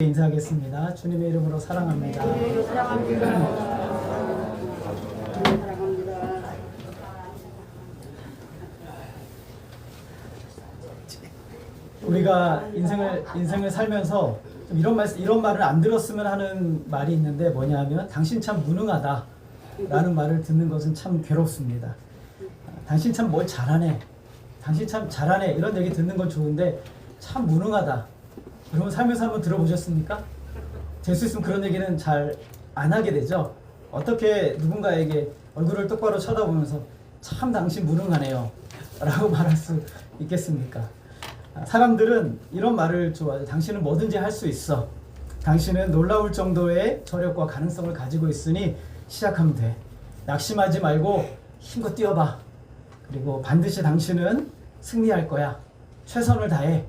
인사하겠습니다. 주님의 이름으로 사랑합니다. 우리가 인생을 살면서 좀 이런 말을 안 들었으면 하는 말이 있는데 뭐냐면 당신 참 무능하다 라는 말을 듣는 것은 참 괴롭습니다. 당신 참 뭘 잘하네, 당신 참 잘하네, 이런 얘기 듣는 건 좋은데 참 무능하다, 여러분 살면서 한번 들어보셨습니까? 될 수 있으면 그런 얘기는 잘 안 하게 되죠. 어떻게 누군가에게 얼굴을 똑바로 쳐다보면서 참 당신 무능하네요 라고 말할 수 있겠습니까? 사람들은 이런 말을 좋아해요. 당신은 뭐든지 할 수 있어, 당신은 놀라울 정도의 저력과 가능성을 가지고 있으니 시작하면 돼, 낙심하지 말고 힘껏 뛰어봐, 그리고 반드시 당신은 승리할 거야, 최선을 다해,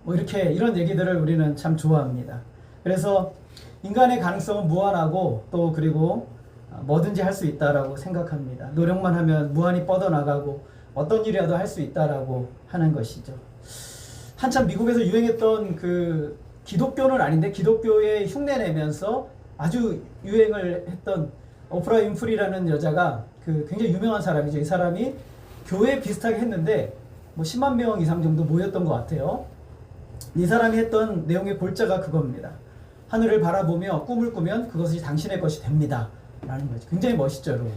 뭐 이런 얘기들을 우리는 참 좋아합니다. 그래서 인간의 가능성은 무한하고 또 그리고 뭐든지 할 수 있다라고 생각합니다. 노력만 하면 무한히 뻗어나가고 어떤 일이라도 할 수 있다라고 하는 것이죠. 한참 미국에서 유행했던 그 기독교는 아닌데 기독교에 흉내내면서 아주 유행을 했던 오프라 윈프리라는 여자가 그 굉장히 유명한 사람이죠. 이 사람이 교회 비슷하게 했는데 뭐 10만 명 이상 정도 모였던 것 같아요. 이 사람이 했던 내용의 골자가 그겁니다. 하늘을 바라보며 꿈을 꾸면 그것이 당신의 것이 됩니다 라는 거죠. 굉장히 멋있죠, 여러분.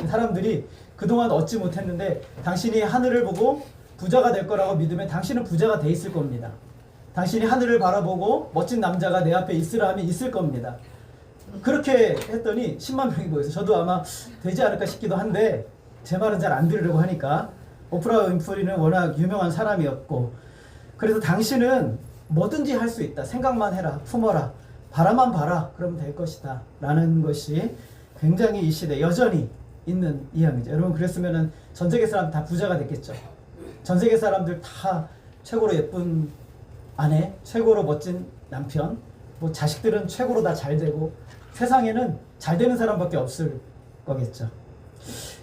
사람들이 그동안 얻지 못했는데 당신이 하늘을 보고 부자가 될 거라고 믿으면 당신은 부자가 돼 있을 겁니다. 당신이 하늘을 바라보고 멋진 남자가 내 앞에 있으라 하면 있을 겁니다. 그렇게 했더니 10만 명이 모여서, 저도 아마 되지 않을까 싶기도 한데 제 말은 잘 안 들으려고 하니까, 오프라 윈프리는 워낙 유명한 사람이었고, 그래서 당신은 뭐든지 할 수 있다, 생각만 해라, 품어라, 바라만 봐라, 그러면 될 것이다 라는 것이 굉장히 이 시대에 여전히 있는 이야기죠. 여러분, 그랬으면 전 세계 사람 다 부자가 됐겠죠. 전 세계 사람들 다 최고로 예쁜 아내, 최고로 멋진 남편, 뭐 자식들은 최고로 다 잘 되고 세상에는 잘 되는 사람밖에 없을 거겠죠.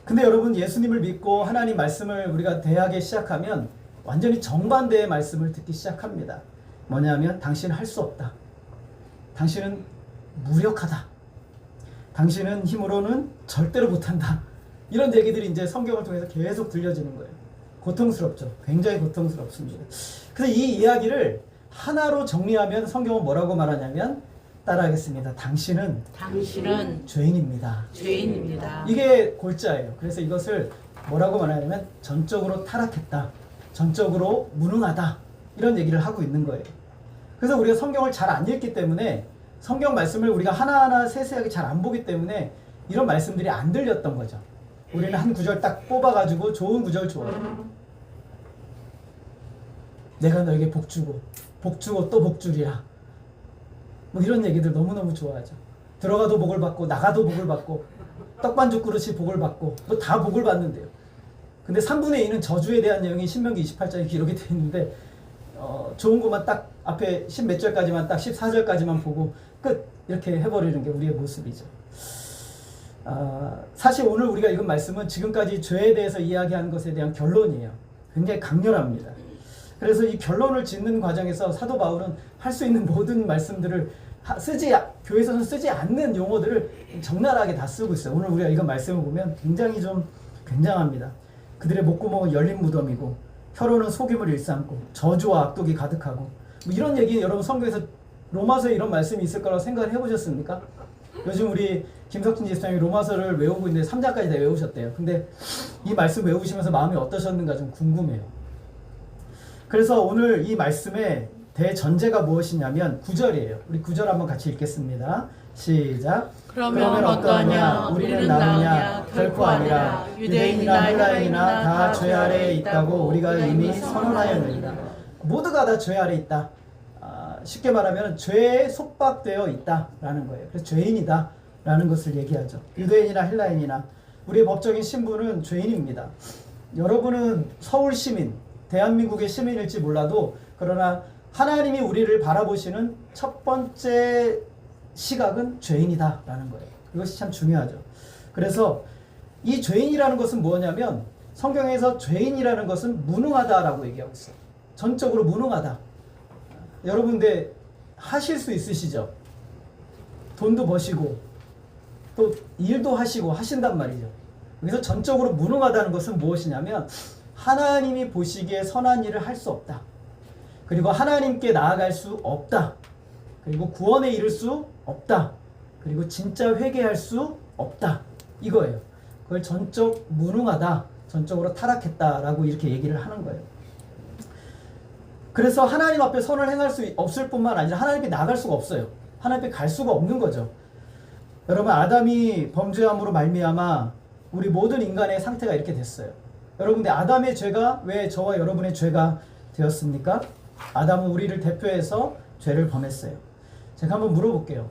근데 여러분, 예수님을 믿고 하나님 말씀을 우리가 대하기 시작하면 완전히 정반대의 말씀을 듣기 시작합니다. 뭐냐면 당신은 할 수 없다, 당신은 무력하다, 당신은 힘으로는 절대로 못한다, 이런 얘기들이 이제 성경을 통해서 계속 들려지는 거예요. 고통스럽죠. 굉장히 고통스럽습니다. 그래서 이 이야기를 하나로 정리하면 성경은 뭐라고 말하냐면, 따라하겠습니다. 당신은 죄인입니다. 이게 골자예요. 그래서 이것을 뭐라고 말하냐면 전적으로 타락했다, 전적으로 무능하다, 이런 얘기를 하고 있는 거예요. 그래서 우리가 성경을 잘 안 읽기 때문에, 성경 말씀을 우리가 하나하나 세세하게 잘 안 보기 때문에 이런 말씀들이 안 들렸던 거죠. 우리는 한 구절 딱 뽑아가지고 좋은 구절 좋아해요. 내가 너에게 복주고 또 복주리라, 뭐 이런 얘기들 너무너무 좋아하죠. 들어가도 복을 받고 나가도 복을 받고 떡반죽 그릇이 복을 받고 뭐 다 복을 받는데요. 근데 3분의 2는 저주에 대한 내용이 신명기 28장에 기록이 되어 있는데 좋은 것만 딱 앞에 10 몇 절까지만, 딱 14절까지만 보고 끝, 이렇게 해버리는 게 우리의 모습이죠. 사실 오늘 우리가 읽은 말씀은 지금까지 죄에 대해서 이야기한 것에 대한 결론이에요. 굉장히 강렬합니다. 그래서 이 결론을 짓는 과정에서 사도 바울은 할 수 있는 모든 말씀들을 교회에서는 쓰지 않는 용어들을 적나라하게 다 쓰고 있어요. 오늘 우리가 읽은 말씀을 보면 굉장히 좀 굉장합니다. 그들의 목구멍은 열린 무덤이고 혀로는 속임을 일삼고 저주와 악독이 가득하고, 뭐 이런 얘기 여러분 성경에서 로마서에 이런 말씀이 있을 거라고 생각을 해보셨습니까? 요즘 우리 김석진 집사님이 로마서를 외우고 있는데 3장까지 다 외우셨대요. 근데 이 말씀 외우시면서 마음이 어떠셨는가 좀 궁금해요. 그래서 오늘 이 말씀의 대전제가 무엇이냐면 9절이에요. 우리 9절 한번 같이 읽겠습니다. 시작. 그러면 어떠하냐? 우리는 나으냐? 결코 아니라. 유대인이나 헬라인이나 다 죄 아래에 있다고 우리가 이미 선언하였느니라. 모두가 다 죄 아래에 있다. 쉽게 말하면 죄에 속박되어 있다라는 거예요. 그래서 죄인이다 라는 것을 얘기하죠. 유대인이나 헬라인이나 우리의 법적인 신분은 죄인입니다. 여러분은 서울 시민, 대한민국의 시민일지 몰라도, 그러나 하나님이 우리를 바라보시는 첫 번째 시각은 죄인이다 라는 거예요. 이것이 참 중요하죠. 그래서 이 죄인이라는 것은 뭐냐면, 성경에서 죄인이라는 것은 무능하다라고 얘기하고 있어요. 전적으로 무능하다. 여러분, 근데 하실 수 있으시죠? 돈도 버시고 또 일도 하시고 하신단 말이죠. 그래서 전적으로 무능하다는 것은 무엇이냐면 하나님이 보시기에 선한 일을 할 수 없다. 그리고 하나님께 나아갈 수 없다. 그리고 구원에 이를 수 없다. 그리고 진짜 회개할 수 없다. 이거예요. 그걸 전적 무능하다. 전적으로 타락했다라고 이렇게 얘기를 하는 거예요. 그래서 하나님 앞에 선을 행할 수 없을 뿐만 아니라 하나님께 나갈 수가 없어요. 하나님께 갈 수가 없는 거죠. 여러분, 아담이 범죄함으로 말미암아 우리 모든 인간의 상태가 이렇게 됐어요. 여러분, 근데 아담의 죄가 왜 저와 여러분의 죄가 되었습니까? 아담은 우리를 대표해서 죄를 범했어요. 제가 한번 물어볼게요.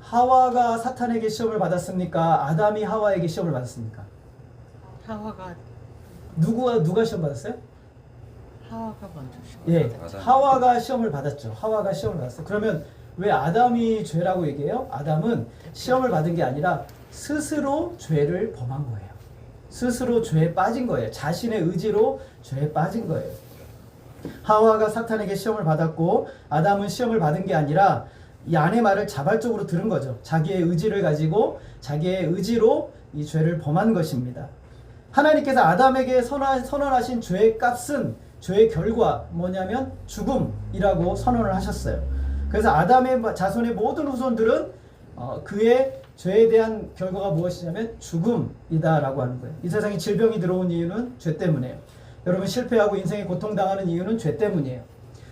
하와가 사탄에게 시험을 받았습니까? 아담이 하와에게 시험을 받았습니까? 하와가 누가 시험 받았어요? 하와가 먼저 시험. 예, 하와가 시험을 받았죠. 하와가 시험을 받았어요. 그러면 왜 아담이 죄라고 얘기해요? 아담은 시험을 받은 게 아니라 스스로 죄를 범한 거예요. 스스로 죄에 빠진 거예요. 자신의 의지로 죄에 빠진 거예요. 하와가 사탄에게 시험을 받았고 아담은 시험을 받은 게 아니라 이 아내 말을 자발적으로 들은 거죠. 자기의 의지를 가지고 자기의 의지로 이 죄를 범한 것입니다. 하나님께서 아담에게 선언하신 죄의 값은 죄의 결과 뭐냐면 죽음이라고 선언을 하셨어요. 그래서 아담의 자손의 모든 후손들은 그의 죄에 대한 결과가 무엇이냐면 죽음이다라고 하는 거예요. 이 세상에 질병이 들어온 이유는 죄 때문이에요. 여러분, 실패하고 인생에 고통당하는 이유는 죄 때문이에요.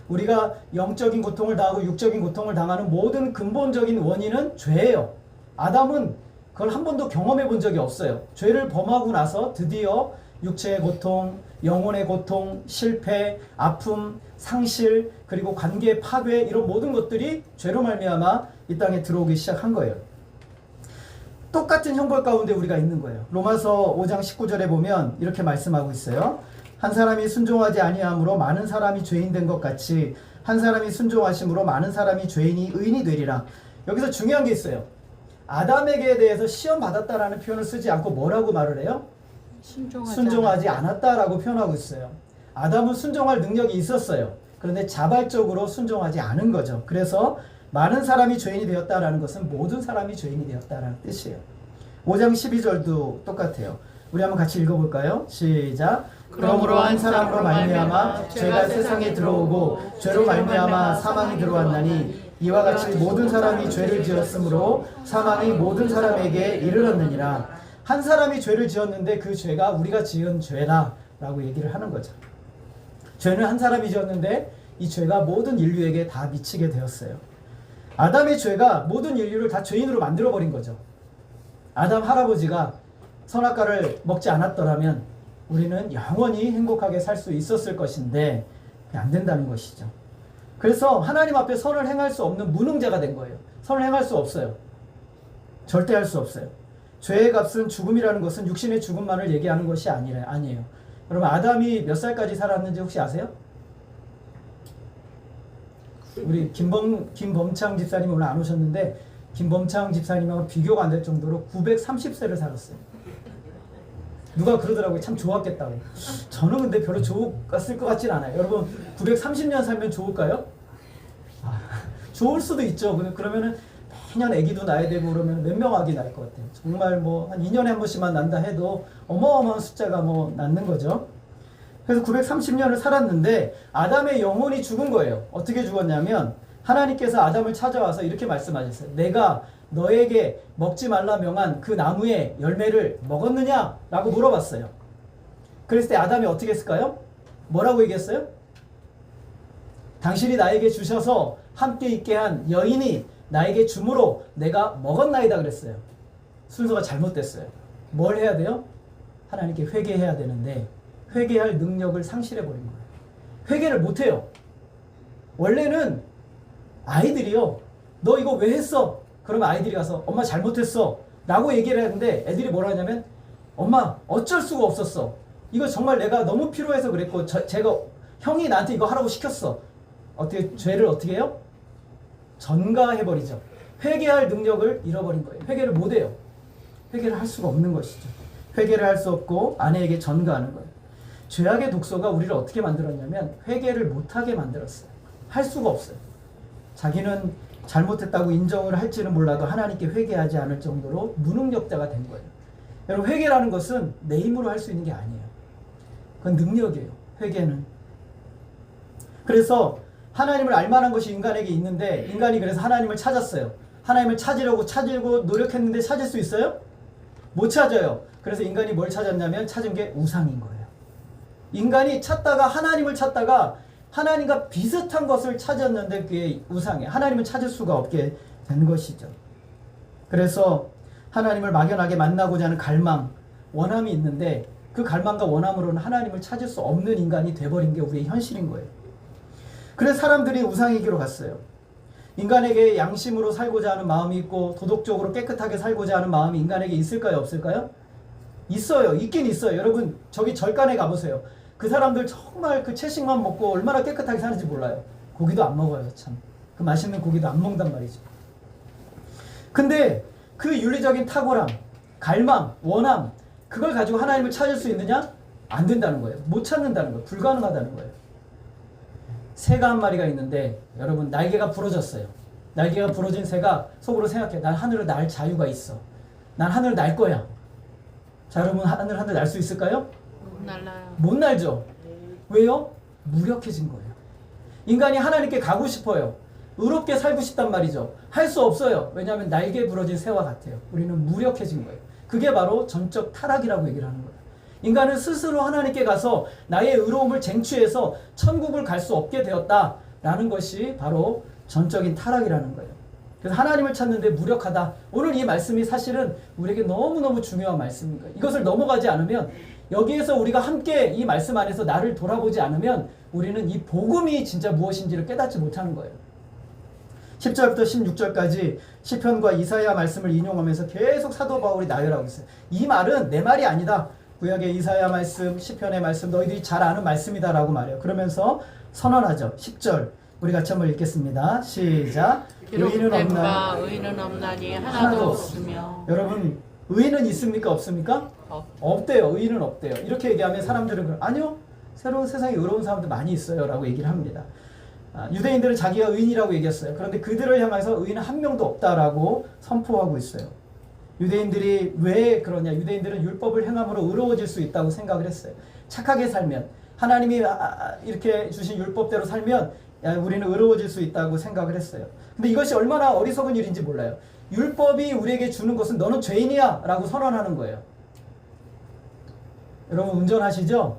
우리가 영적인 고통을 당하고 육적인 고통을 당하는 모든 근본적인 원인은 죄예요. 아담은 그걸 한 번도 경험해 본 적이 없어요. 죄를 범하고 나서 드디어 육체의 고통, 영혼의 고통, 실패, 아픔, 상실, 그리고 관계 파괴, 이런 모든 것들이 죄로 말미암아 이 땅에 들어오기 시작한 거예요. 똑같은 형벌 가운데 우리가 있는 거예요. 로마서 5장 19절에 보면 이렇게 말씀하고 있어요. 한 사람이 순종하지 아니함으로 많은 사람이 죄인 된 것 같이 한 사람이 순종하심으로 많은 사람이 죄인이 의인이 되리라. 여기서 중요한 게 있어요. 아담에게 대해서 시험 받았다라는 표현을 쓰지 않고 뭐라고 말을 해요? 순종하지 않았다라고 표현하고 있어요. 아담은 순종할 능력이 있었어요. 그런데 자발적으로 순종하지 않은 거죠. 그래서 많은 사람이 죄인이 되었다라는 것은 모든 사람이 죄인이 되었다라는 뜻이에요. 5장 12절도 똑같아요. 우리 한번 같이 읽어볼까요? 시작. 그러므로 한 사람으로 말미암아 죄가 세상에 들어오고 죄로 말미암아 사망이 들어왔나니 이와 같이 모든 사람이 죄를 지었으므로 사망이 모든 사람에게 이르렀느니라. 한 사람이 죄를 지었는데 그 죄가 우리가 지은 죄다라고 얘기를 하는 거죠. 죄는 한 사람이 지었는데 이 죄가 모든 인류에게 다 미치게 되었어요. 아담의 죄가 모든 인류를 다 죄인으로 만들어버린 거죠. 아담 할아버지가 선악과를 먹지 않았더라면 우리는 영원히 행복하게 살 수 있었을 것인데 안 된다는 것이죠. 그래서 하나님 앞에 선을 행할 수 없는 무능자가 된 거예요. 선을 행할 수 없어요. 절대 할 수 없어요. 죄의 값은 죽음이라는 것은 육신의 죽음만을 얘기하는 것이 아니에요. 여러분, 아담이 몇 살까지 살았는지 혹시 아세요? 우리 김범창 집사님 오늘 안 오셨는데 김범창 집사님하고 비교가 안 될 정도로 930세를 살았어요. 누가 그러더라고요. 참 좋았겠다고. 저는 근데 별로 좋았을 것 같진 않아요. 여러분, 930년 살면 좋을까요? 좋을 수도 있죠. 그러면은 매년 아기도 낳아야 되고 그러면 몇 명 아기 낳을 것 같아요. 정말 뭐 한 2년에 한 번씩만 난다 해도 어마어마한 숫자가 뭐 낳는 거죠. 그래서 930년을 살았는데 아담의 영혼이 죽은 거예요. 어떻게 죽었냐면 하나님께서 아담을 찾아와서 이렇게 말씀하셨어요. 내가 너에게 먹지 말라 명한 그 나무의 열매를 먹었느냐? 라고 물어봤어요. 그랬을 때 아담이 어떻게 했을까요? 뭐라고 얘기했어요? 당신이 나에게 주셔서 함께 있게 한 여인이 나에게 주므로 내가 먹었나이다 그랬어요. 순서가 잘못됐어요. 뭘 해야 돼요? 하나님께 회개해야 되는데 회개할 능력을 상실해버린 거예요. 회개를 못해요. 원래는 아이들이요, 너 이거 왜 했어? 그러면 아이들이 가서 엄마 잘못했어 라고 얘기를 하는데 애들이 뭐라 하냐면 엄마 어쩔 수가 없었어. 이거 정말 내가 너무 필요해서 그랬고 형이 나한테 이거 하라고 시켰어. 어떻게 죄를 어떻게 해요? 전가해버리죠. 회개할 능력을 잃어버린 거예요. 회개를 못해요. 회개를 할 수가 없는 것이죠. 회개를 할 수 없고 아내에게 전가하는 거예요. 죄악의 독소가 우리를 어떻게 만들었냐면 회개를 못하게 만들었어요. 할 수가 없어요. 자기는 잘못했다고 인정을 할지는 몰라도 하나님께 회개하지 않을 정도로 무능력자가 된 거예요. 여러분, 회개라는 것은 내 힘으로 할 수 있는 게 아니에요. 그건 능력이에요. 회개는. 그래서 하나님을 알만한 것이 인간에게 있는데 인간이 그래서 하나님을 찾았어요. 하나님을 찾으려고 노력했는데 찾을 수 있어요? 못 찾아요. 그래서 인간이 뭘 찾았냐면 찾은 게 우상인 거예요. 인간이 찾다가 하나님을 찾다가 하나님과 비슷한 것을 찾았는데 그게 우상이에요. 하나님을 찾을 수가 없게 된 것이죠. 그래서 하나님을 막연하게 만나고자 하는 갈망, 원함이 있는데 그 갈망과 원함으로는 하나님을 찾을 수 없는 인간이 돼버린 게 우리의 현실인 거예요. 그래서 사람들이 우상에게로 갔어요. 인간에게 양심으로 살고자 하는 마음이 있고 도덕적으로 깨끗하게 살고자 하는 마음이 인간에게 있을까요? 없을까요? 있어요. 있긴 있어요. 여러분, 저기 절간에 가보세요. 그 사람들 정말 그 채식만 먹고 얼마나 깨끗하게 사는지 몰라요. 고기도 안 먹어요. 참. 그 맛있는 고기도 안 먹는단 말이죠. 근데 그 윤리적인 탁월함, 갈망, 원함, 그걸 가지고 하나님을 찾을 수 있느냐? 안 된다는 거예요. 못 찾는다는 거예요. 불가능하다는 거예요. 새가 한 마리가 있는데 여러분, 날개가 부러졌어요. 날개가 부러진 새가 속으로 생각해. 난 하늘을 날 자유가 있어. 난 하늘을 날 거야. 자, 여러분, 하늘 날 수 있을까요? 못 날라요. 못 날죠. 왜요? 무력해진 거예요. 인간이 하나님께 가고 싶어요. 의롭게 살고 싶단 말이죠. 할 수 없어요. 왜냐하면 날개 부러진 새와 같아요. 우리는 무력해진 거예요. 그게 바로 전적 타락이라고 얘기를 하는 거예요. 인간은 스스로 하나님께 가서 나의 의로움을 쟁취해서 천국을 갈 수 없게 되었다라는 것이 바로 전적인 타락이라는 거예요. 그래서 하나님을 찾는데 무력하다. 오늘 이 말씀이 사실은 우리에게 너무너무 중요한 말씀인 거예요. 이것을 넘어가지 않으면, 여기에서 우리가 함께 이 말씀 안에서 나를 돌아보지 않으면 우리는 이 복음이 진짜 무엇인지를 깨닫지 못하는 거예요. 10절부터 16절까지 시편과 이사야 말씀을 인용하면서 계속 사도 바울이 나열하고 있어요. 이 말은 내 말이 아니다. 구약의 이사야 말씀, 시편의 말씀, 너희들이 잘 아는 말씀이다라고 말해요. 그러면서 선언하죠. 10절 우리 같이 한번 읽겠습니다. 시작. 의인은 없나니 하나도 없으며. 여러분, 의인은 있습니까? 없습니까? 없대요. 의인은 없대요. 이렇게 얘기하면 사람들은 아니요, 새로운 세상에 의로운 사람들 많이 있어요 라고 얘기를 합니다. 유대인들은 자기가 의인이라고 얘기했어요. 그런데 그들을 향해서 의인은 한 명도 없다라고 선포하고 있어요. 유대인들이 왜 그러냐? 유대인들은 율법을 행함으로 의로워질 수 있다고 생각을 했어요. 착하게 살면, 하나님이 이렇게 주신 율법대로 살면 우리는 의로워질 수 있다고 생각을 했어요. 근데 이것이 얼마나 어리석은 일인지 몰라요. 율법이 우리에게 주는 것은 너는 죄인이야 라고 선언하는 거예요. 여러분, 운전하시죠?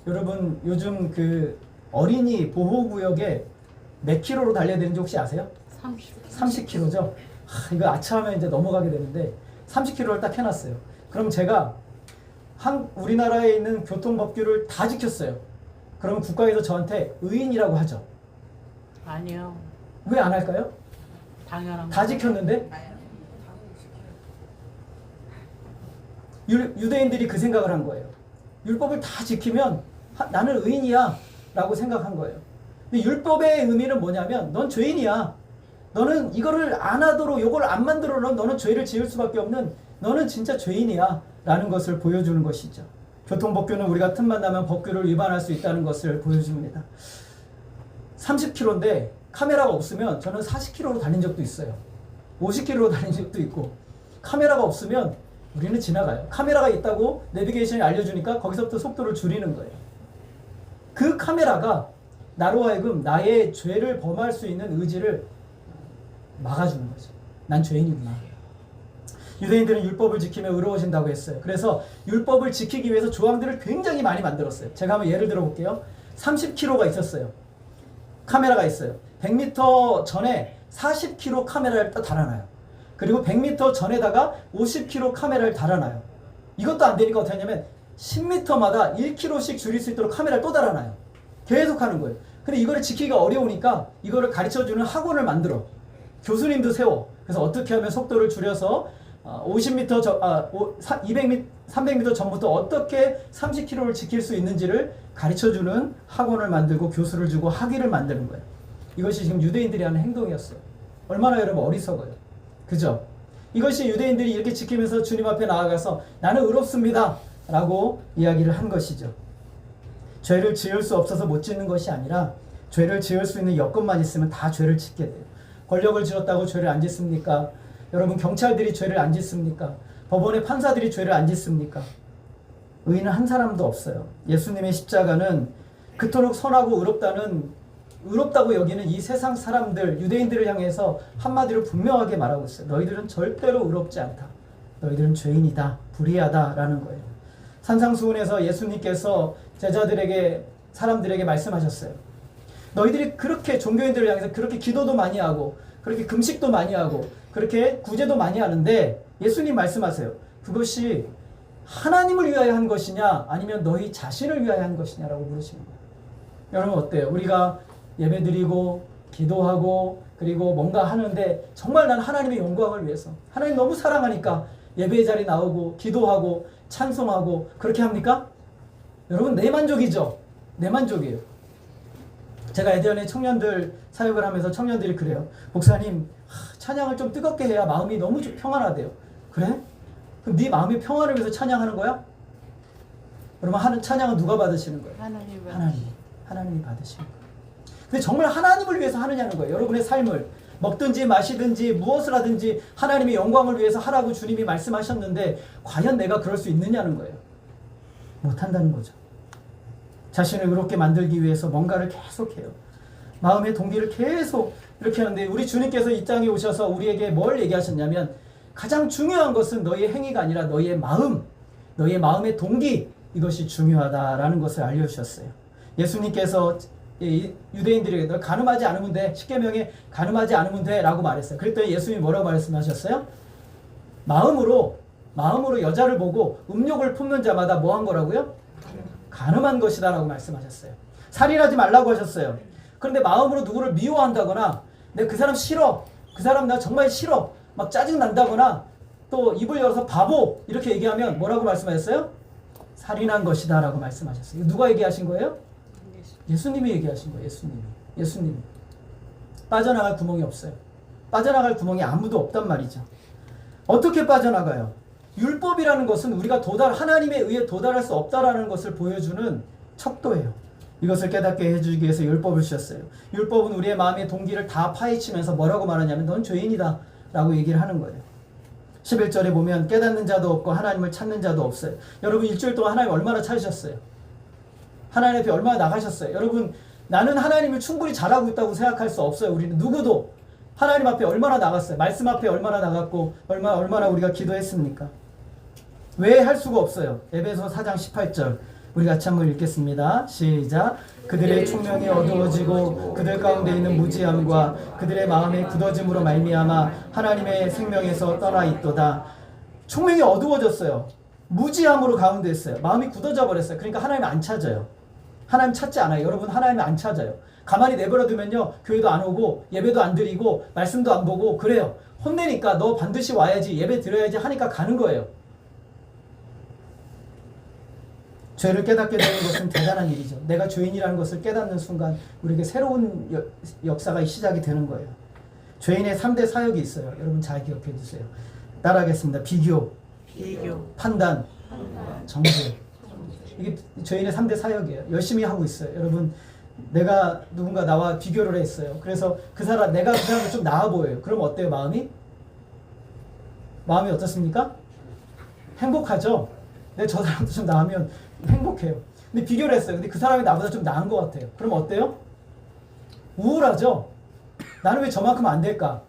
여러분, 요즘 그 어린이 보호구역에 몇 킬로로 달려야 되는지 혹시 아세요? 30킬로죠? 이거 아차하면 이제 넘어가게 되는데 30킬로를 딱 해놨어요. 그럼 제가 우리나라에 있는 교통법규를 다 지켰어요. 그러면 국가에서 저한테 의인이라고 하죠. 아니요. 왜 안 할까요? 당연한 다 지켰는데? 유대인들이 그 생각을 한 거예요. 율법을 다 지키면 나는 의인이야 라고 생각한 거예요. 근데 율법의 의미는 뭐냐면 넌 죄인이야. 너는 이거를 안 하도록, 이걸 안 만들어 놓으면 너는 죄를 지을 수밖에 없는, 너는 진짜 죄인이야 라는 것을 보여주는 것이죠. 교통법규는 우리가 틈만 나면 법규를 위반할 수 있다는 것을 보여줍니다. 30km인데 카메라가 없으면 저는 40km로 달린 적도 있어요. 50km로 달린 적도 있고, 카메라가 없으면 우리는 지나가요. 카메라가 있다고 내비게이션이 알려주니까 거기서부터 속도를 줄이는 거예요. 그 카메라가 나로 하여금 나의 죄를 범할 수 있는 의지를 막아주는 거죠. 난 죄인이구나. 유대인들은 율법을 지키며 의로워진다고 했어요. 그래서 율법을 지키기 위해서 조항들을 굉장히 많이 만들었어요. 제가 한번 예를 들어 볼게요. 30km가 있었어요. 카메라가 있어요. 100m 전에 40km 카메라를 또 달아놔요. 그리고 100m 전에다가 50km 카메라를 달아놔요. 이것도 안 되니까 어떻게 하냐면 10m마다 1km씩 줄일 수 있도록 카메라를 또 달아놔요. 계속 하는 거예요. 근데 이거를 지키기가 어려우니까 이거를 가르쳐주는 학원을 만들어. 교수님도 세워. 그래서 어떻게 하면 속도를 줄여서 50m, 200m, 300m 전부터 어떻게 30km를 지킬 수 있는지를 가르쳐주는 학원을 만들고 교수를 주고 학위를 만드는 거예요. 이것이 지금 유대인들이 하는 행동이었어요. 얼마나 여러분 어리석어요. 그죠? 이것이 유대인들이 이렇게 지키면서 주님 앞에 나아가서 나는 의롭습니다 라고 이야기를 한 것이죠. 죄를 지을 수 없어서 못 짓는 것이 아니라 죄를 지을 수 있는 여건만 있으면 다 죄를 짓게 돼요. 권력을 쥐었다고 죄를 안 짓습니까? 여러분 경찰들이 죄를 안 짓습니까? 법원의 판사들이 죄를 안 짓습니까? 의인은 한 사람도 없어요. 예수님의 십자가는 그토록 선하고 의롭다고 여기는 이 세상 사람들, 유대인들을 향해서 한마디로 분명하게 말하고 있어요. 너희들은 절대로 의롭지 않다. 너희들은 죄인이다. 불의하다라는 거예요. 산상수훈에서 예수님께서 제자들에게, 사람들에게 말씀하셨어요. 너희들이 그렇게 종교인들을 향해서 그렇게 기도도 많이 하고 그렇게 금식도 많이 하고 그렇게 구제도 많이 하는데 예수님 말씀하세요. 그것이 하나님을 위하여 한 것이냐 아니면 너희 자신을 위하여 한 것이냐라고 물으시는 거예요. 여러분 어때요? 우리가 예배드리고 기도하고 그리고 뭔가 하는데 정말 난 하나님의 영광을 위해서 하나님 너무 사랑하니까 예배의 자리 나오고 기도하고 찬송하고 그렇게 합니까? 여러분 내 만족이죠. 내 만족이에요. 제가 예전에 청년들 사역을 하면서 청년들이 그래요. 목사님 찬양을 좀 뜨겁게 해야 마음이 너무 평안하대요. 그래? 그럼 네 마음의 평안을 위해서 찬양하는 거야? 그러면 하는 찬양은 누가 받으시는 거예요? 하나님이 받으시는 거예요. 근데 정말 하나님을 위해서 하느냐는 거예요. 여러분의 삶을 먹든지 마시든지 무엇을 하든지 하나님의 영광을 위해서 하라고 주님이 말씀하셨는데 과연 내가 그럴 수 있느냐는 거예요. 못한다는 거죠. 자신을 의롭게 만들기 위해서 뭔가를 계속해요. 마음의 동기를 계속 이렇게 하는데 우리 주님께서 이 땅에 오셔서 우리에게 뭘 얘기하셨냐면 가장 중요한 것은 너희의 행위가 아니라 너희의 마음, 너희의 마음의 동기, 이것이 중요하다라는 것을 알려주셨어요. 예수님께서 유대인들에게 너 간음하지 않으면 돼. 십계명에 간음하지 않으면 돼 라고 말했어요. 그랬더니 예수님이 뭐라고 말씀하셨어요? 마음으로 여자를 보고 음욕을 품는 자마다 뭐 한 거라고요? 간음한 것이다 라고 말씀하셨어요. 살인하지 말라고 하셨어요. 그런데 마음으로 누구를 미워한다거나 내가 그 사람 싫어, 그 사람 나 정말 싫어 막 짜증난다거나 또 입을 열어서 바보 이렇게 얘기하면 뭐라고 말씀하셨어요? 살인한 것이다 라고 말씀하셨어요. 누가 얘기하신 거예요? 예수님이 얘기하신 거예요. 예수님이. 빠져나갈 구멍이 없어요. 빠져나갈 구멍이 아무도 없단 말이죠. 어떻게 빠져나가요? 율법이라는 것은 우리가 하나님에 의해 도달할 수 없다라는 것을 보여주는 척도예요. 이것을 깨닫게 해주기 위해서 율법을 주셨어요. 율법은 우리의 마음의 동기를 다 파헤치면서 뭐라고 말하냐면 넌 죄인이다 라고 얘기를 하는 거예요. 11절에 보면 깨닫는 자도 없고 하나님을 찾는 자도 없어요. 여러분 일주일 동안 하나님 얼마나 찾으셨어요? 하나님 앞에 얼마나 나가셨어요? 여러분 나는 하나님을 충분히 잘하고 있다고 생각할 수 없어요. 우리는 누구도 하나님 앞에 얼마나 나갔어요? 말씀 앞에 얼마나 나갔고 얼마나 우리가 기도했습니까? 왜 할 수가 없어요? 에베소 4장 18절 우리 같이 한번 읽겠습니다. 시작. 그들의 총명이 어두워지고 그들 가운데 있는 무지함과 그들의 마음의 굳어짐으로 말미암아 하나님의 생명에서 떠나 있도다. 총명이 어두워졌어요. 무지함으로 가운데 있어요. 마음이 굳어져 버렸어요. 그러니까 하나님 안 찾아요. 하나님 찾지 않아요. 여러분 하나님 안 찾아요. 가만히 내버려 두면요. 교회도 안 오고 예배도 안 드리고 말씀도 안 보고 그래요. 혼내니까 너 반드시 와야지 예배 드려야지 하니까 가는 거예요. 죄를 깨닫게 되는 것은 대단한 일이죠. 내가 죄인이라는 것을 깨닫는 순간 우리에게 새로운 역사가 시작이 되는 거예요. 죄인의 3대 사역이 있어요. 여러분 잘 기억해 주세요. 따라하겠습니다. 비교, 판단, 정죄. 이게 죄인의 3대 사역이에요. 열심히 하고 있어요. 여러분 내가 누군가 나와 비교를 했어요. 그래서 내가 그 사람을 좀 나아 보여요. 그럼 어때요? 마음이 어떻습니까? 행복하죠? 근데 저 사람도 좀 나으면 행복해요. 근데 비교를 했어요. 근데 그 사람이 나보다 좀 나은 것 같아요. 그럼 어때요? 우울하죠? 나는 왜 저만큼 안 될까?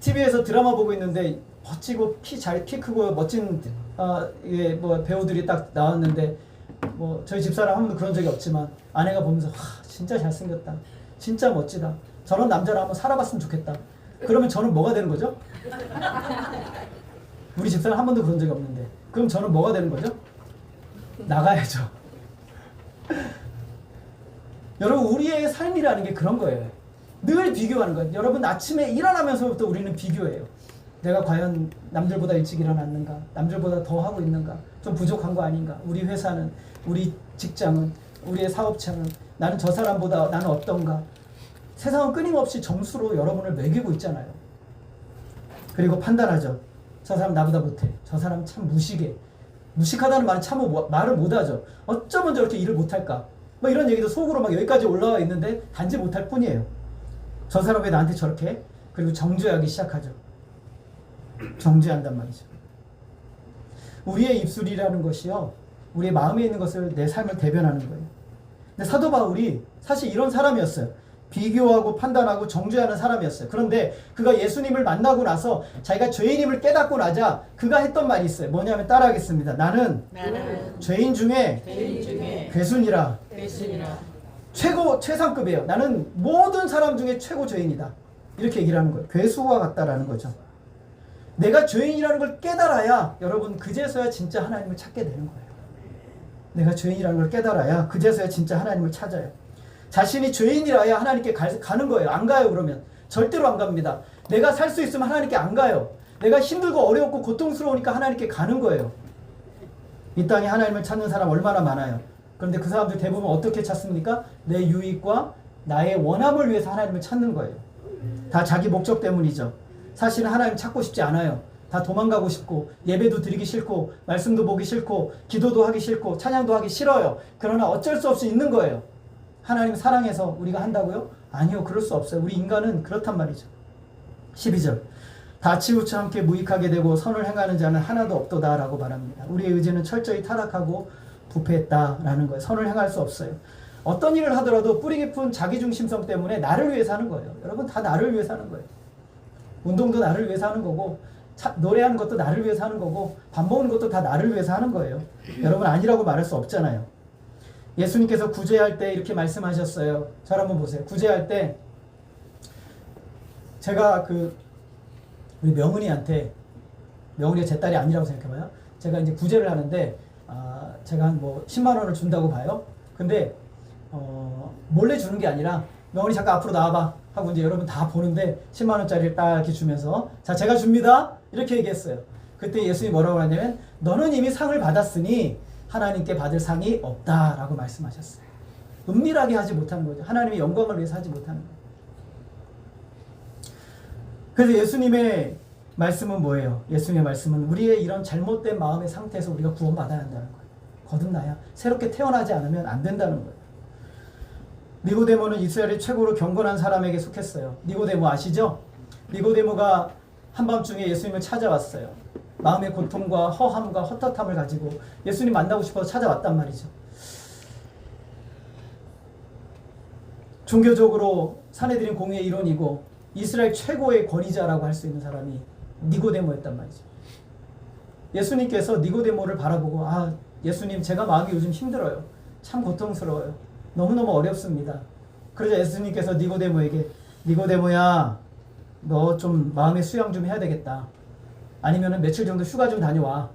TV에서 드라마 보고 있는데 멋지고 키 크고 멋진 배우들이 딱 나왔는데 저희 집사람 한 번도 그런 적이 없지만 아내가 보면서 진짜 잘생겼다. 진짜 멋지다. 저런 남자를 한번 살아봤으면 좋겠다. 그러면 저는 뭐가 되는 거죠? 우리 집사람 한 번도 그런 적이 없는데 그럼 저는 뭐가 되는 거죠? 나가야죠. 여러분 우리의 삶이라는 게 그런 거예요. 늘 비교하는 거예요. 여러분 아침에 일어나면서부터 우리는 비교해요. 내가 과연 남들보다 일찍 일어났는가? 남들보다 더 하고 있는가? 좀 부족한 거 아닌가? 우리 회사는, 우리 직장은, 우리의 사업장은, 나는 저 사람보다 나는 어떤가? 세상은 끊임없이 점수로 여러분을 매기고 있잖아요. 그리고 판단하죠. 저 사람 나보다 못해. 저 사람 참 무식해. 무식하다는 말은 참 말을 못하죠. 어쩌면 저렇게 일을 못할까? 이런 얘기도 속으로 막 여기까지 올라와 있는데 단지 못할 뿐이에요. 저 사람 왜 나한테 저렇게 해? 그리고 정죄하기 시작하죠. 정죄한단 말이죠. 우리의 입술이라는 것이요, 우리의 마음에 있는 것을 내 삶을 대변하는 거예요. 근데 사도 바울이 사실 이런 사람이었어요. 비교하고 판단하고 정죄하는 사람이었어요. 그런데 그가 예수님을 만나고 나서 자기가 죄인임을 깨닫고 나자 그가 했던 말이 있어요. 뭐냐면 따라하겠습니다. 나는 죄인 중에 괴순이라. 최상급이에요. 나는 모든 사람 중에 최고 죄인이다. 이렇게 얘기를 하는 거예요. 괴수와 같다라는 거죠. 내가 죄인이라는 걸 깨달아야 여러분 그제서야 진짜 하나님을 찾게 되는 거예요. 내가 죄인이라는 걸 깨달아야 그제서야 진짜 하나님을 찾아요. 자신이 죄인이라야 하나님께 가는 거예요. 안 가요. 그러면 절대로 안 갑니다. 내가 살 수 있으면 하나님께 안 가요. 내가 힘들고 어렵고 고통스러우니까 하나님께 가는 거예요. 이 땅에 하나님을 찾는 사람 얼마나 많아요. 그런데 그 사람들 대부분 어떻게 찾습니까? 내 유익과 나의 원함을 위해서 하나님을 찾는 거예요. 다 자기 목적 때문이죠. 사실은 하나님 찾고 싶지 않아요. 다 도망가고 싶고 예배도 드리기 싫고 말씀도 보기 싫고 기도도 하기 싫고 찬양도 하기 싫어요. 그러나 어쩔 수 없이 있는 거예요. 하나님 사랑해서 우리가 한다고요? 아니요, 그럴 수 없어요. 우리 인간은 그렇단 말이죠. 12절 다 치우쳐 함께 무익하게 되고 선을 행하는 자는 하나도 없도다 라고 말합니다. 우리의 의지는 철저히 타락하고 부패했다라는 거예요. 선을 행할 수 없어요. 어떤 일을 하더라도 뿌리 깊은 자기중심성 때문에 나를 위해서 하는 거예요. 여러분 다 나를 위해서 하는 거예요. 운동도 나를 위해서 하는 거고 노래하는 것도 나를 위해서 하는 거고 밥 먹는 것도 다 나를 위해서 하는 거예요. 여러분 아니라고 말할 수 없잖아요. 예수님께서 구제할 때 이렇게 말씀하셨어요. 잘 한번 보세요. 구제할 때 제가 우리 명은이한테, 명은이가 제 딸이 아니라고 생각해봐요. 제가 이제 구제를 하는데 제가 한 10만 원을 준다고 봐요. 근데 몰래 주는 게 아니라 명은이 잠깐 앞으로 나와봐 하고 이제 여러분 다 보는데 10만 원짜리를 딱 이렇게 주면서 자 제가 줍니다 이렇게 얘기했어요. 그때 예수님이 뭐라고 하냐면 너는 이미 상을 받았으니 하나님께 받을 상이 없다라고 말씀하셨어요. 은밀하게 하지 못하는 거죠. 하나님의 영광을 위해서 하지 못하는 거예요. 그래서 예수님의 말씀은 뭐예요? 예수님의 말씀은 우리의 이런 잘못된 마음의 상태에서 우리가 구원받아야 한다는 거예요. 거듭나야 새롭게 태어나지 않으면 안 된다는 거예요. 니고데모는 이스라엘의 최고로 경건한 사람에게 속했어요. 니고데모 아시죠? 니고데모가 한밤중에 예수님을 찾아왔어요. 마음의 고통과 허함과 헛헛함을 가지고 예수님 만나고 싶어서 찾아왔단 말이죠. 종교적으로 사내들인 공의의 일원이고 이스라엘 최고의 권위자라고 할 수 있는 사람이 니고데모였단 말이죠. 예수님께서 니고데모를 바라보고 예수님 제가 마음이 요즘 힘들어요. 참 고통스러워요. 너무너무 어렵습니다. 그러자 예수님께서 니고데모에게 니고데모야 너 좀 마음의 수양 좀 해야 되겠다. 아니면은 며칠 정도 휴가 좀 다녀와.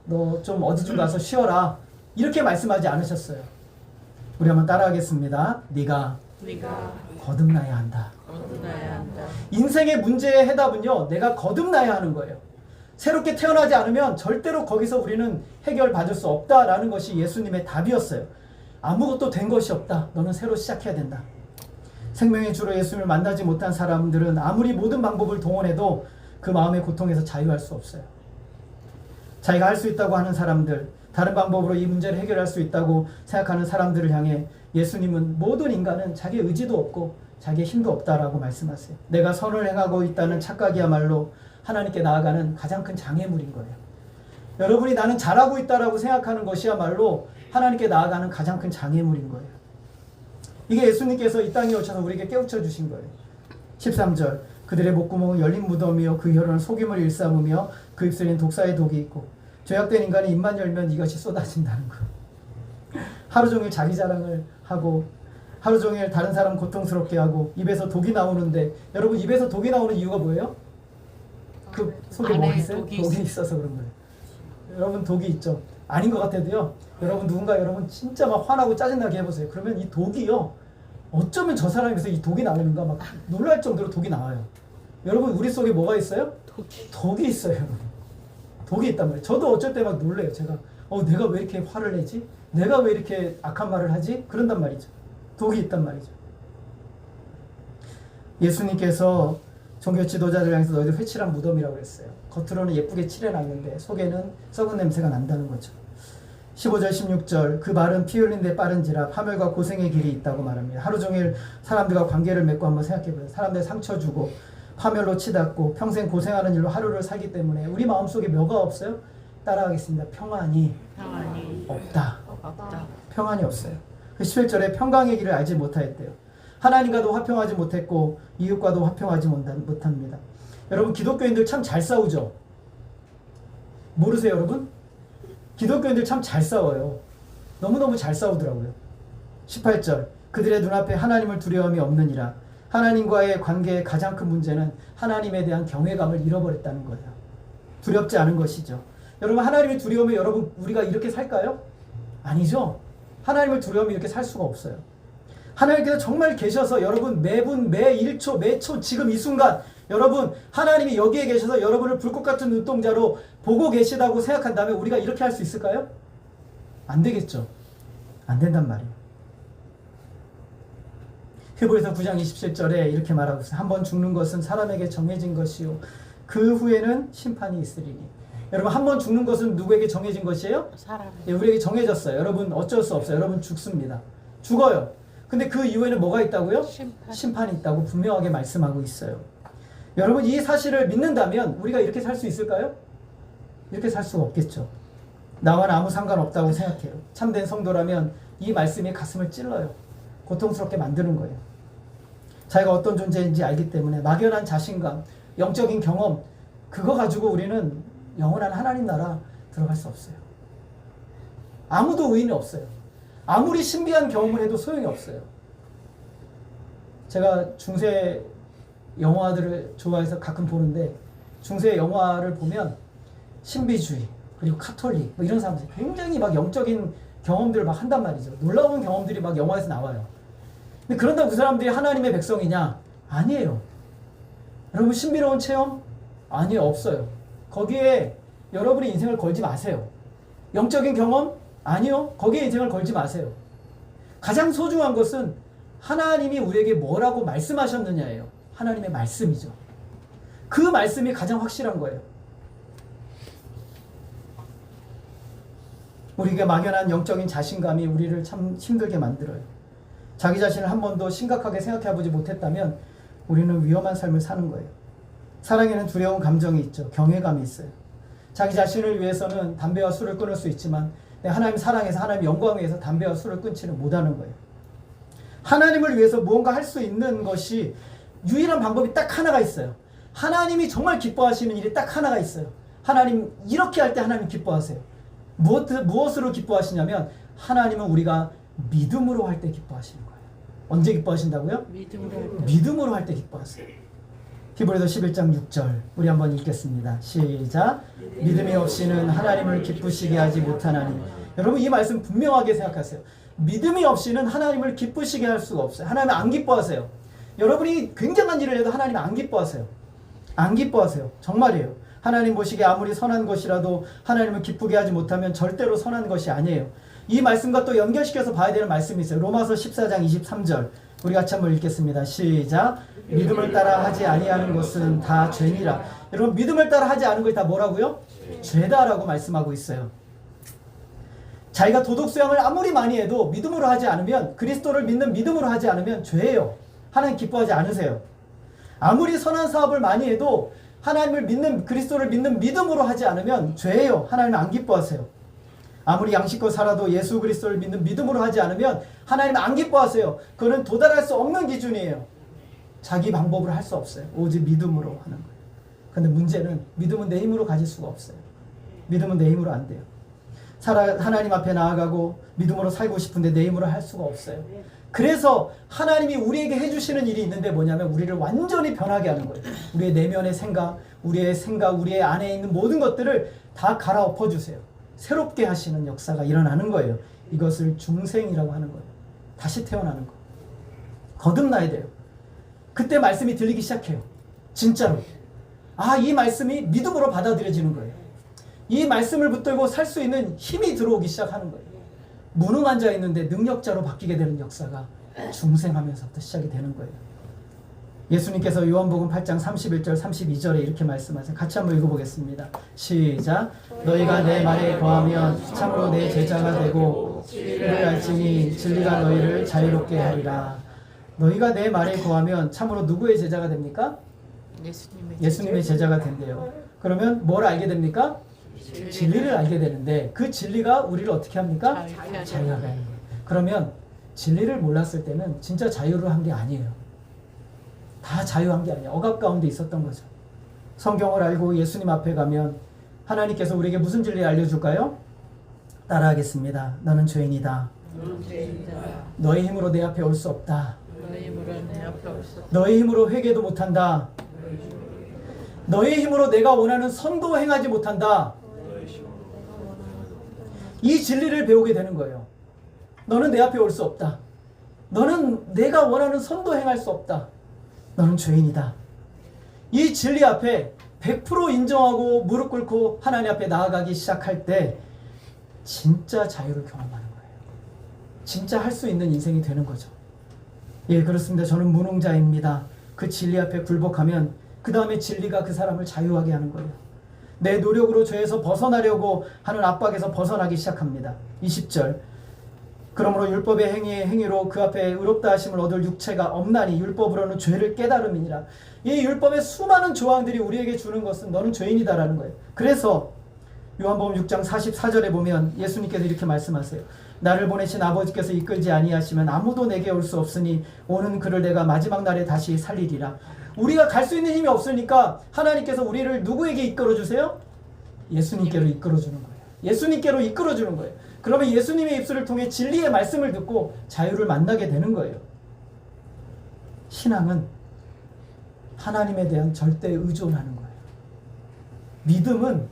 너 좀 어디 좀 가서 쉬어라. 이렇게 말씀하지 않으셨어요. 우리 한번 따라하겠습니다. 네가 거듭나야 한다. 인생의 문제의 해답은요. 내가 거듭나야 하는 거예요. 새롭게 태어나지 않으면 절대로 거기서 우리는 해결받을 수 없다라는 것이 예수님의 답이었어요. 아무것도 된 것이 없다. 너는 새로 시작해야 된다. 생명의 주로 예수님을 만나지 못한 사람들은 아무리 모든 방법을 동원해도 그 마음의 고통에서 자유할 수 없어요. 자기가 할 수 있다고 하는 사람들, 다른 방법으로 이 문제를 해결할 수 있다고 생각하는 사람들을 향해 예수님은 모든 인간은 자기의 의지도 없고 자기의 힘도 없다라고 말씀하세요. 내가 선을 행하고 있다는 착각이야말로 하나님께 나아가는 가장 큰 장애물인 거예요. 여러분이 나는 잘하고 있다라고 생각하는 것이야말로 하나님께 나아가는 가장 큰 장애물인 거예요. 이게 예수님께서 이 땅에 오셔서 우리에게 깨우쳐 주신 거예요. 13절 그들의 목구멍은 열린 무덤이요 그 혀로는 속임을 일삼으며 그 입술엔 독사의 독이 있고 죄악된 인간이 입만 열면 이것이 쏟아진다는 거예요. 하루 종일 자기 자랑을 하고 하루 종일 다른 사람 고통스럽게 하고 입에서 독이 나오는데 여러분 입에서 독이 나오는 이유가 뭐예요? 그 속에 뭐가 있어요? 독이 있어서 그런 거예요. 여러분 독이 있죠? 아닌 것 같아도요. 여러분 누군가 여러분 진짜 막 화나고 짜증나게 해보세요. 그러면 이 독이요. 어쩌면 저 사람에서 이 독이 나오는가 막 놀랄 정도로 독이 나와요. 여러분 우리 속에 뭐가 있어요? 독이 있어요. 여러분. 독이 있단 말이에요. 저도 어쩔 때 막 놀래요. 제가 내가 왜 이렇게 화를 내지? 내가 왜 이렇게 악한 말을 하지? 그런단 말이죠. 독이 있단 말이죠. 예수님께서 종교 지도자들 향해서 너희들 회칠한 무덤이라고 했어요. 겉으로는 예쁘게 칠해놨는데 속에는 썩은 냄새가 난다는 거죠. 15절 16절 그 말은 피 흘린 데 빠른지라 파멸과 고생의 길이 있다고 말합니다. 하루 종일 사람들과 관계를 맺고 한번 생각해보세요. 사람들 상처 주고 파멸로 치닫고 평생 고생하는 일로 하루를 살기 때문에 우리 마음속에 뭐가 없어요? 따라가겠습니다. 평안이 없다. 평안이 없어요. 그 11절에 평강의 길을 알지 못하였대요. 하나님과도 화평하지 못했고 이웃과도 화평하지 못합니다. 여러분 기독교인들 참 잘 싸우죠? 모르세요 여러분? 기독교인들 참 잘 싸워요. 너무너무 잘 싸우더라고요. 18절 그들의 눈앞에 하나님을 두려움이 없느니라. 하나님과의 관계의 가장 큰 문제는 하나님에 대한 경외감을 잃어버렸다는 거예요. 두렵지 않은 것이죠. 여러분 하나님이 두려우면 여러분 우리가 이렇게 살까요? 아니죠. 하나님을 두려우면 이렇게 살 수가 없어요. 하나님께서 정말 계셔서 여러분 매분 매 1초 매초 지금 이 순간 여러분 하나님이 여기에 계셔서 여러분을 불꽃 같은 눈동자로 보고 계시다고 생각한다면 우리가 이렇게 할 수 있을까요? 안 되겠죠. 안 된단 말이에요. 히브리서 9장 27절에 이렇게 말하고 있어요. 한번 죽는 것은 사람에게 정해진 것이요 그 후에는 심판이 있으리니. 여러분 한번 죽는 것은 누구에게 정해진 것이에요? 사람. 예, 우리에게 정해졌어요. 여러분 어쩔 수 없어요. 여러분 죽습니다. 죽어요. 근데 그 이후에는 뭐가 있다고요? 심판이 있다고 분명하게 말씀하고 있어요. 여러분 이 사실을 믿는다면 우리가 이렇게 살 수 있을까요? 이렇게 살 수가 없겠죠. 나와는 아무 상관없다고 생각해요. 참된 성도라면 이 말씀이 가슴을 찔러요. 고통스럽게 만드는 거예요. 자기가 어떤 존재인지 알기 때문에 막연한 자신감, 영적인 경험 그거 가지고 우리는 영원한 하나님 나라 들어갈 수 없어요. 아무도 의인이 없어요. 아무리 신비한 경험을 해도 소용이 없어요. 제가 중세 영화들을 좋아해서 가끔 보는데 중세 영화를 보면 신비주의 그리고 카톨릭 뭐 이런 사람들이 굉장히 막 영적인 경험들을 막 한단 말이죠. 놀라운 경험들이 막 영화에서 나와요. 근데 그런다고 그 사람들이 하나님의 백성이냐? 아니에요. 여러분 신비로운 체험? 아니에요. 없어요. 거기에 여러분의 인생을 걸지 마세요. 영적인 경험? 아니요. 거기에 인생을 걸지 마세요. 가장 소중한 것은 하나님이 우리에게 뭐라고 말씀하셨느냐예요. 하나님의 말씀이죠. 그 말씀이 가장 확실한 거예요. 우리에게 막연한 영적인 자신감이 우리를 참 힘들게 만들어요. 자기 자신을 한 번도 심각하게 생각해보지 못했다면 우리는 위험한 삶을 사는 거예요. 사랑에는 두려운 감정이 있죠. 경외감이 있어요. 자기 자신을 위해서는 담배와 술을 끊을 수 있지만 하나님 사랑해서 하나님 영광을 위해서 담배와 술을 끊지는 못하는 거예요. 하나님을 위해서 무언가 할 수 있는 것이 유일한 방법이 딱 하나가 있어요. 하나님이 정말 기뻐하시는 일이 딱 하나가 있어요. 하나님 이렇게 할 때 하나님 기뻐하세요. 무엇으로 기뻐하시냐면 하나님은 우리가 믿음으로 할 때 기뻐하시는 거예요. 언제 기뻐하신다고요? 믿음으로 할 때 기뻐하세요. 히브리서 11장 6절 우리 한번 읽겠습니다. 시작. 믿음이 없이는 하나님을 기쁘시게 하지 못하나니. 여러분 이 말씀 분명하게 생각하세요. 믿음이 없이는 하나님을 기쁘시게 할 수가 없어요. 하나님은 안 기뻐하세요. 여러분이 굉장한 일을 해도 하나님은 안 기뻐하세요. 안 기뻐하세요. 정말이에요. 하나님 보시기에 아무리 선한 것이라도 하나님을 기쁘게 하지 못하면 절대로 선한 것이 아니에요. 이 말씀과 또 연결시켜서 봐야 되는 말씀이 있어요. 로마서 14장 23절 우리 같이 한번 읽겠습니다. 시작. 믿음을 따라 하지 아니하는 것은 다 죄니라. 여러분 믿음을 따라 하지 않은 것이 다 뭐라고요? 죄다라고 말씀하고 있어요. 자기가 도덕 수양을 아무리 많이 해도 믿음으로 하지 않으면, 그리스도를 믿는 믿음으로 하지 않으면 죄예요. 하나님 기뻐하지 않으세요. 아무리 선한 사업을 많이 해도 하나님을 믿는, 그리스도를 믿는 믿음으로 하지 않으면 죄예요. 하나님 안 기뻐하세요. 아무리 양식껏 살아도 예수 그리스도를 믿는 믿음으로 하지 않으면 하나님 안 기뻐하세요. 그거는 도달할 수 없는 기준이에요. 자기 방법으로 할 수 없어요. 오직 믿음으로 하는 거예요. 근데 문제는 믿음은 내 힘으로 가질 수가 없어요. 믿음은 내 힘으로 안 돼요. 하나님 앞에 나아가고 믿음으로 살고 싶은데 내 힘으로 할 수가 없어요. 그래서 하나님이 우리에게 해주시는 일이 있는데 뭐냐면 우리를 완전히 변하게 하는 거예요. 우리의 내면의 생각, 우리의 안에 있는 모든 것들을 다 갈아엎어 주세요. 새롭게 하시는 역사가 일어나는 거예요. 이것을 중생이라고 하는 거예요. 다시 태어나는 거. 거듭나야 돼요. 그때 말씀이 들리기 시작해요. 진짜로. 아, 이 말씀이 믿음으로 받아들여지는 거예요. 이 말씀을 붙들고 살 수 있는 힘이 들어오기 시작하는 거예요. 무능한 자였는데 능력자로 바뀌게 되는 역사가 중생하면서부터 시작이 되는 거예요. 예수님께서 요한복음 8장 31절 32절에 이렇게 말씀하세요. 같이 한번 읽어보겠습니다. 시작. 너희가 내 말에 거하면 참으로 내 제자가 되고 진리를 알지니 진리가 너희를 자유롭게 하리라. 너희가 내 말에 거하면 참으로 누구의 제자가 됩니까? 예수님의 제자가 된대요. 그러면 뭘 알게 됩니까? 진리를 알게 되는데 그 진리가 우리를 어떻게 합니까? 자유하게 하는 거예요. 그러면 진리를 몰랐을 때는 진짜 자유를 한 게 아니에요. 다 자유한 게 아니에요. 억압 가운데 있었던 거죠. 성경을 알고 예수님 앞에 가면 하나님께서 우리에게 무슨 진리를 알려줄까요? 따라하겠습니다. 너는 죄인이다. 너의 힘으로 내 앞에 올 수 없다. 너의 힘으로 회개도 못한다. 너의 힘으로 내가 원하는 선도 행하지 못한다. 이 진리를 배우게 되는 거예요. 너는 내 앞에 올 수 없다. 너는 내가 원하는 선도 행할 수 없다. 너는 죄인이다. 이 진리 앞에 100% 인정하고 무릎 꿇고 하나님 앞에 나아가기 시작할 때 진짜 자유를 경험하는 거예요. 진짜 할 수 있는 인생이 되는 거죠. 예, 그렇습니다. 저는 무능자입니다. 그 진리 앞에 굴복하면 그 다음에 진리가 그 사람을 자유하게 하는 거예요. 내 노력으로 죄에서 벗어나려고 하는 압박에서 벗어나기 시작합니다. 20절. 그러므로 율법의 행위로 그 앞에 의롭다 하심을 얻을 육체가 없나니 율법으로는 죄를 깨달음이니라. 이 율법의 수많은 조항들이 우리에게 주는 것은 너는 죄인이다라는 거예요. 그래서 요한복음 6장 44절에 보면 예수님께서 이렇게 말씀하세요. 나를 보내신 아버지께서 이끌지 아니하시면 아무도 내게 올 수 없으니 오는 그를 내가 마지막 날에 다시 살리리라. 우리가 갈 수 있는 힘이 없으니까 하나님께서 우리를 누구에게 이끌어주세요? 예수님께로 이끌어주는 거예요. 예수님께로 이끌어주는 거예요. 그러면 예수님의 입술을 통해 진리의 말씀을 듣고 자유를 만나게 되는 거예요. 신앙은 하나님에 대한 절대 의존하는 거예요. 믿음은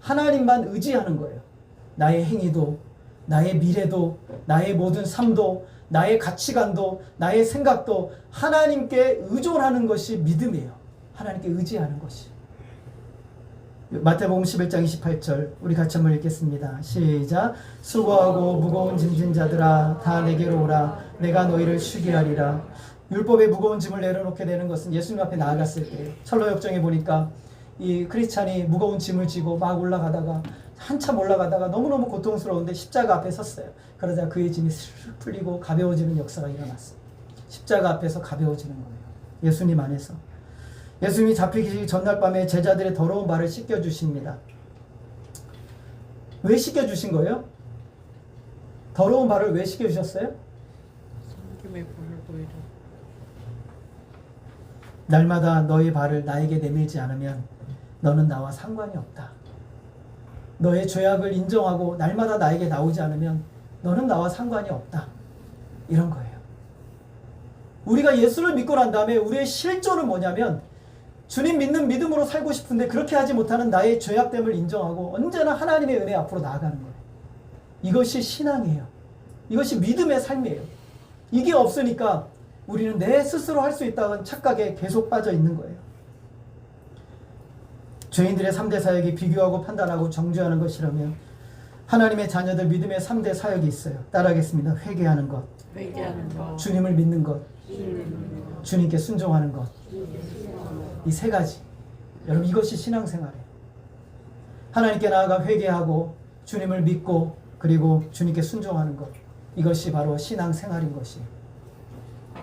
하나님만 의지하는 거예요. 나의 행위도, 나의 미래도, 나의 모든 삶도, 나의 가치관도, 나의 생각도 하나님께 의존하는 것이 믿음이에요. 하나님께 의지하는 것이. 마태복음 11장 28절 우리 같이 한번 읽겠습니다. 시작. 수고하고 무거운 짐진 자들아 다 내게로 오라. 내가 너희를 쉬게 하리라. 율법의 무거운 짐을 내려놓게 되는 것은 예수님 앞에 나아갔을 때예요. 철로역정에 보니까 이 크리스찬이 무거운 짐을 지고 막 올라가다가 한참 올라가다가 너무너무 고통스러운데 십자가 앞에 섰어요. 그러자 그의 짐이 스르르 풀리고 가벼워지는 역사가 일어났어요. 십자가 앞에서 가벼워지는 거예요. 예수님 안에서. 예수님이 잡히기 전날 밤에 제자들의 더러운 발을 씻겨주십니다. 왜 씻겨주신 거예요? 더러운 발을 왜 씻겨주셨어요? 날마다 너의 발을 나에게 내밀지 않으면 너는 나와 상관이 없다. 너의 죄악을 인정하고 날마다 나에게 나오지 않으면 너는 나와 상관이 없다. 이런 거예요. 우리가 예수를 믿고 난 다음에 우리의 실존은 뭐냐면 주님 믿는 믿음으로 살고 싶은데 그렇게 하지 못하는 나의 죄악됨을 인정하고 언제나 하나님의 은혜 앞으로 나아가는 거예요. 이것이 신앙이에요. 이것이 믿음의 삶이에요. 이게 없으니까 우리는 내 스스로 할 수 있다는 착각에 계속 빠져 있는 거예요. 죄인들의 3대 사역이 비교하고 판단하고 정죄하는 것이라면 하나님의 자녀들 믿음의 3대 사역이 있어요. 따라하겠습니다. 회개하는 것, 주님을 믿는 것, 주님께 순종하는 것. 이 세 가지. 여러분 이것이 신앙생활이에요. 하나님께 나아가 회개하고 주님을 믿고 그리고 주님께 순종하는 것. 이것이 바로 신앙생활인 것이에요.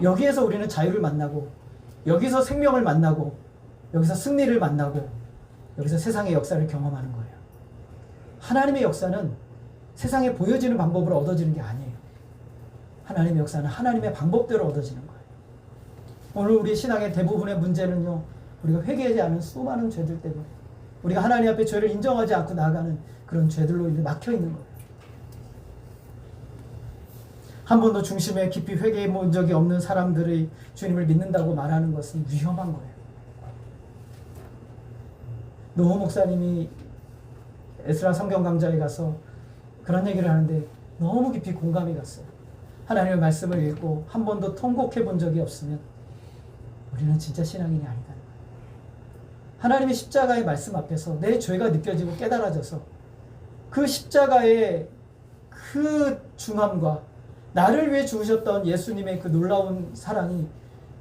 여기에서 우리는 자유를 만나고 여기서 생명을 만나고 여기서 승리를 만나고 여기서 세상의 역사를 경험하는 거예요. 하나님의 역사는 세상에 보여지는 방법으로 얻어지는 게 아니에요. 하나님의 역사는 하나님의 방법대로 얻어지는 거예요. 오늘 우리 신앙의 대부분의 문제는요, 우리가 회개하지 않은 수많은 죄들 때문에 우리가 하나님 앞에 죄를 인정하지 않고 나아가는 그런 죄들로 이제 막혀 있는 거예요. 한 번도 중심에 깊이 회개해 본 적이 없는 사람들이 주님을 믿는다고 말하는 것은 위험한 거예요. 노호 목사님이 에스라 성경 강좌에 가서 그런 얘기를 하는데 너무 깊이 공감이 갔어요. 하나님의 말씀을 읽고 한 번도 통곡해 본 적이 없으면 우리는 진짜 신앙인이 아니다. 하나님의 십자가의 말씀 앞에서 내 죄가 느껴지고 깨달아져서 그 십자가의 그 중함과 나를 위해 죽으셨던 예수님의 그 놀라운 사랑이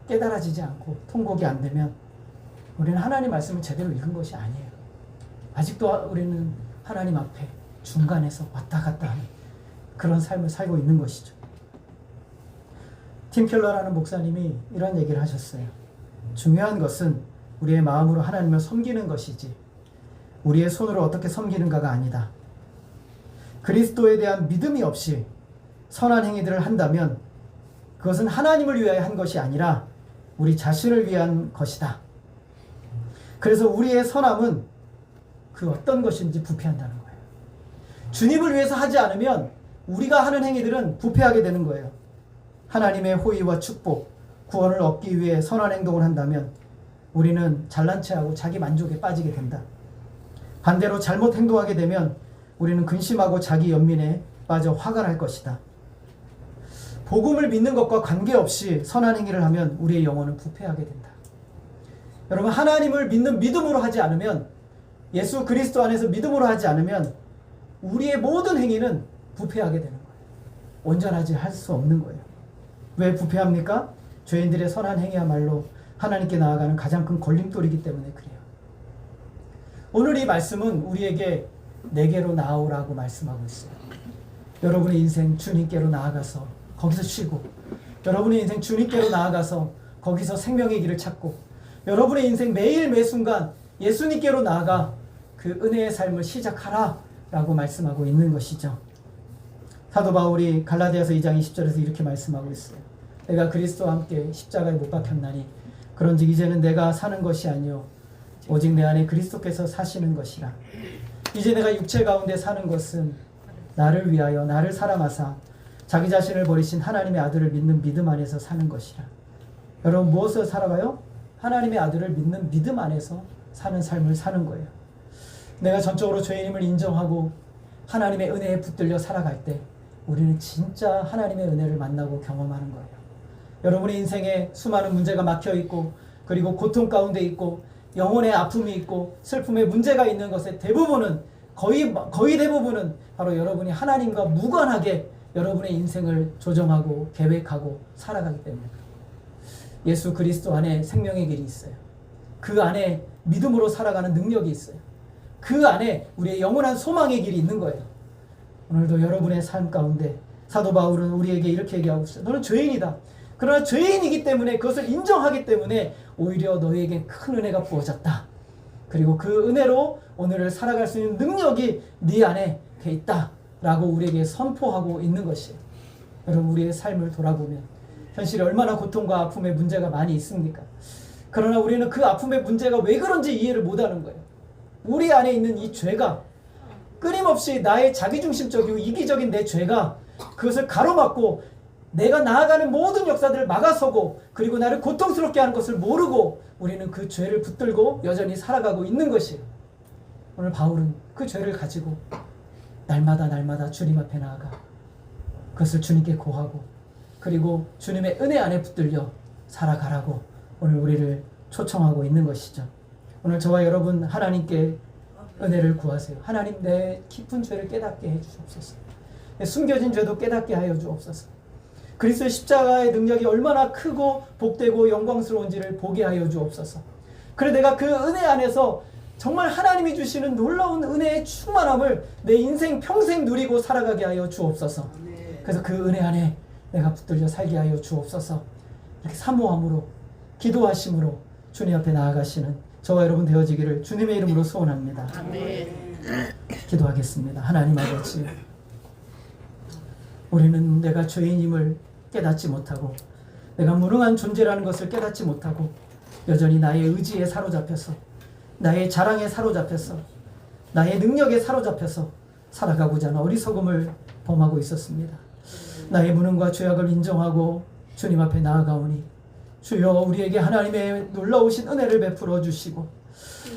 깨달아지지 않고 통곡이 안 되면 우리는 하나님 말씀을 제대로 읽은 것이 아니에요. 아직도 우리는 하나님 앞에 중간에서 왔다 갔다 하는 그런 삶을 살고 있는 것이죠. 팀 켈러라는 목사님이 이런 얘기를 하셨어요. 중요한 것은 우리의 마음으로 하나님을 섬기는 것이지 우리의 손으로 어떻게 섬기는가가 아니다. 그리스도에 대한 믿음이 없이 선한 행위들을 한다면 그것은 하나님을 위하여 한 것이 아니라 우리 자신을 위한 것이다. 그래서 우리의 선함은 그 어떤 것인지 부패한다는 거예요. 주님을 위해서 하지 않으면 우리가 하는 행위들은 부패하게 되는 거예요. 하나님의 호의와 축복, 구원을 얻기 위해 선한 행동을 한다면 우리는 잘난 체하고 자기 만족에 빠지게 된다. 반대로 잘못 행동하게 되면 우리는 근심하고 자기 연민에 빠져 화가 날 것이다. 복음을 믿는 것과 관계없이 선한 행위를 하면 우리의 영혼은 부패하게 된다. 여러분, 하나님을 믿는 믿음으로 하지 않으면, 예수 그리스도 안에서 믿음으로 하지 않으면 우리의 모든 행위는 부패하게 되는 거예요. 온전하지 할 수 없는 거예요. 왜 부패합니까? 죄인들의 선한 행위야말로 하나님께 나아가는 가장 큰 걸림돌이기 때문에 그래요. 오늘 이 말씀은 우리에게 내게로 나오라고 말씀하고 있어요. 여러분의 인생 주님께로 나아가서 거기서 쉬고, 여러분의 인생 주님께로 나아가서 거기서 생명의 길을 찾고, 여러분의 인생 매일 매순간 예수님께로 나아가 그 은혜의 삶을 시작하라 라고 말씀하고 있는 것이죠. 사도 바울이 갈라디아서 2장 20절에서 이렇게 말씀하고 있어요. 내가 그리스도와 함께 십자가에 못 박혔나니 그런즉 이제는 내가 사는 것이 아니요 오직 내 안에 그리스도께서 사시는 것이라. 이제 내가 육체 가운데 사는 것은 나를 위하여 나를 사랑하사 자기 자신을 버리신 하나님의 아들을 믿는 믿음 안에서 사는 것이라. 여러분, 무엇을 살아가요? 하나님의 아들을 믿는 믿음 안에서 사는 삶을 사는 거예요. 내가 전적으로 죄인임을 인정하고 하나님의 은혜에 붙들려 살아갈 때 우리는 진짜 하나님의 은혜를 만나고 경험하는 거예요. 여러분의 인생에 수많은 문제가 막혀있고, 그리고 고통 가운데 있고, 영혼의 아픔이 있고, 슬픔의 문제가 있는 것의 대부분은, 거의 대부분은 바로 여러분이 하나님과 무관하게 여러분의 인생을 조정하고 계획하고 살아가기 때문에 예수 그리스도 안에 생명의 길이 있어요. 그 안에 믿음으로 살아가는 능력이 있어요. 그 안에 우리의 영원한 소망의 길이 있는 거예요. 오늘도 여러분의 삶 가운데 사도 바울은 우리에게 이렇게 얘기하고 있어요. 너는 죄인이다. 그러나 죄인이기 때문에, 그것을 인정하기 때문에 오히려 너희에게 큰 은혜가 부어졌다. 그리고 그 은혜로 오늘을 살아갈 수 있는 능력이 네 안에 있다 라고 우리에게 선포하고 있는 것이에요. 여러분, 우리의 삶을 돌아보면 현실에 얼마나 고통과 아픔의 문제가 많이 있습니까? 그러나 우리는 그 아픔의 문제가 왜 그런지 이해를 못하는 거예요. 우리 안에 있는 이 죄가, 끊임없이 나의 자기중심적이고 이기적인 내 죄가 그것을 가로막고 내가 나아가는 모든 역사들을 막아서고, 그리고 나를 고통스럽게 하는 것을 모르고 우리는 그 죄를 붙들고 여전히 살아가고 있는 것이에요. 오늘 바울은 그 죄를 가지고 날마다 주님 앞에 나아가 그것을 주님께 고하고, 그리고 주님의 은혜 안에 붙들려 살아가라고 오늘 우리를 초청하고 있는 것이죠. 오늘 저와 여러분, 하나님께 은혜를 구하세요. 하나님, 내 깊은 죄를 깨닫게 해주옵소서. 숨겨진 죄도 깨닫게 하여 주옵소서. 그리스도의 십자가의 능력이 얼마나 크고 복되고 영광스러운지를 보게 하여 주옵소서. 그래 내가 그 은혜 안에서 정말 하나님이 주시는 놀라운 은혜의 충만함을 내 인생 평생 누리고 살아가게 하여 주옵소서. 그래서 그 은혜 안에 내가 붙들려 살게 하여 주옵소서. 이렇게 사모함으로, 기도하심으로 주님 앞에 나아가시는 저와 여러분 되어지기를 주님의 이름으로 소원합니다. 아멘. 기도하겠습니다. 하나님 아버지, 우리는 내가 죄인임을 깨닫지 못하고, 내가 무능한 존재라는 것을 깨닫지 못하고, 여전히 나의 의지에 사로잡혀서, 나의 자랑에 사로잡혀서, 나의 능력에 사로잡혀서 살아가고자 하는 어리석음을 범하고 있었습니다. 나의 무능과 죄악을 인정하고 주님 앞에 나아가오니 주여, 우리에게 하나님의 놀라우신 은혜를 베풀어 주시고,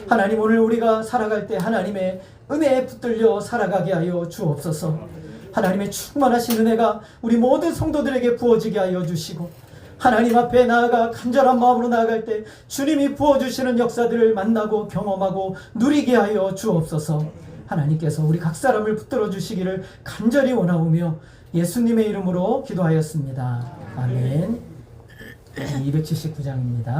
하나님, 오늘 우리가 살아갈 때 하나님의 은혜에 붙들려 살아가게 하여 주옵소서. 하나님의 충만하신 은혜가 우리 모든 성도들에게 부어지게 하여 주시고, 하나님 앞에 나아가 간절한 마음으로 나아갈 때 주님이 부어주시는 역사들을 만나고 경험하고 누리게 하여 주옵소서. 하나님께서 우리 각 사람을 붙들어 주시기를 간절히 원하오며 예수님의 이름으로 기도하였습니다. 아멘. 279장입니다.